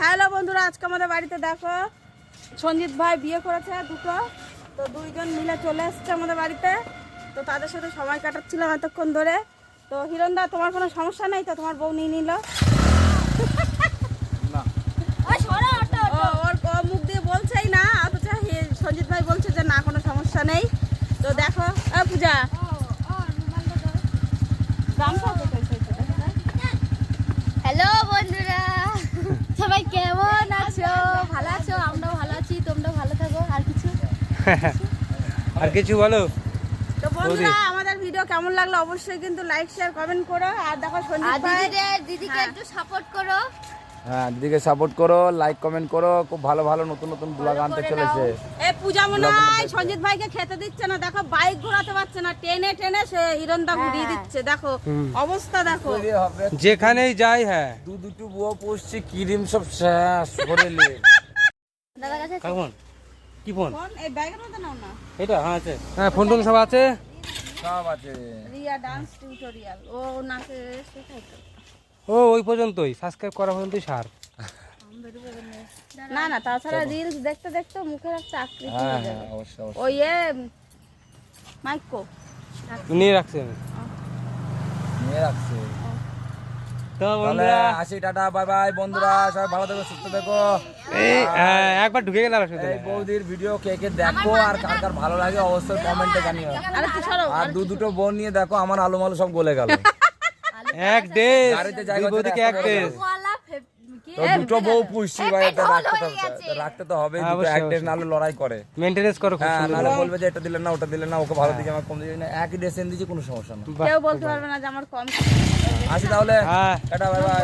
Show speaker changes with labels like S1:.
S1: Hello বন্ধুরা, আজকে আমাদের বাড়িতে দেখো সঞ্জিত ভাই বিয়ে করেছে দুটো, তো দুইজন মিলে চলে এসছে আমাদের বাড়িতে। তো তাদের সাথে সময় কাটাচ্ছিলাম এতক্ষণ ধরে। তো হিরণদা, তোমার কোনো সমস্যা নেই তো? তোমার বউ নিয়ে নিল। ওর মুখ দিয়ে বলছেই না, অথচ সঞ্জিত ভাই বলছে যে না, কোনো সমস্যা নেই। তো দেখো পূজা
S2: হ্যালো বন্ধুরা, সবাই কেমন আছো? ভালো আছো? আমরাও ভালো আছি, তোমরা ভালো থাকো।
S3: আর কিছু বলো।
S1: তো বন্ধুরা, আমাদের ভিডিও কেমন লাগলো অবশ্যই কিন্তু লাইক শেয়ার কমেন্ট করো। আর দেখো সঞ্জিত ভাই,
S2: দিদিকে একটু সাপোর্ট করো।
S3: হ্যাঁ, দিদিকে সাপোর্ট করো, লাইক কমেন্ট করো। খুব ভালো ভালো নতুন নতুন ব্লগ আনতে চলেছে।
S1: এই পূজা মনে হয় সঞ্জিত ভাইকে খেতে দিচ্ছে না। দেখো বাইক ঘোরাতে পারছে না, টেনে টেনে সে হিরণদা ঘুরিয়ে দিচ্ছে। দেখো অবস্থা দেখো,
S3: যেখানেই যাই হ্যাঁ দুটো বুয়ো পুষছি, ক্রিম সব শেষ করে লে।
S2: দাদা কাছে
S3: কেমন কি ফোন?
S1: ফোন এই ব্যাগের মধ্যে নাও না।
S3: এটা হ্যাঁ আছে, হ্যাঁ ফোন টোন সব আছে, সব আছে।
S1: রিয়া ডান্স টিউটোরিয়াল ও নাচে শেখায় তো।
S3: ও ওই পর্যন্তই, সাবস্ক্রাইব করা পর্যন্তই সার।
S1: না না, তাছাড়া রিলস দেখতে দেখতে মুখের একটা আকৃতি
S3: হ্যাঁ
S1: হয়ে
S3: হ্যাঁ
S1: যাবে।
S3: অবশ্যই অবশ্যই।
S1: ওই মাইকো
S3: নিয়ে রাখছি আমি,
S4: নিয়ে রাখছে।
S3: তো
S4: তাহলে
S3: বন্ধুরা
S4: আসি, টাটা, বাই বাই বন্ধুরা, সবাই ভালো থেকো, সুস্থ থেকো।
S3: এই একবার ঢুকে গেল আর অসুবিধা
S4: এই
S3: নেই।
S4: বৌদির ভিডিও কে কে দেখো আর কার কার ভালো লাগে অবশ্যই কমেন্টে জানিও।
S1: আরে কি সরো,
S4: আর দুটো বোন নিয়ে দেখো, আমার আলু মালু সব গলে গেল।
S3: এক ডেজ
S4: গাড়িতে জায়গা
S3: দুই বৌদিকে এক ডেজ।
S4: তো দুটো বউ পুষছি ভাই, এটা রাখতে তো হবে।
S3: হ্যাঁ,
S4: দুটো
S3: অবশ্যই,
S4: এক ডেস নাহলে লড়াই করে।
S3: মেইনটেনেন্স করো খুব
S4: হ্যাঁ,
S3: সুন্দর।
S4: নাহলে বলবে যে এটা দিলেন না, ওটা দিলেন না, ওকে ভালো দিকে আমার কম দিকে না, একই ড্রেস এনে দিয়েছি, কোনো সমস্যা না।
S3: বাহ,
S1: কেউ বলতে পারবে না যে আমার কম।
S4: আসি তাহলে,
S3: হ্যাঁ
S4: টাটা, বাই বাই।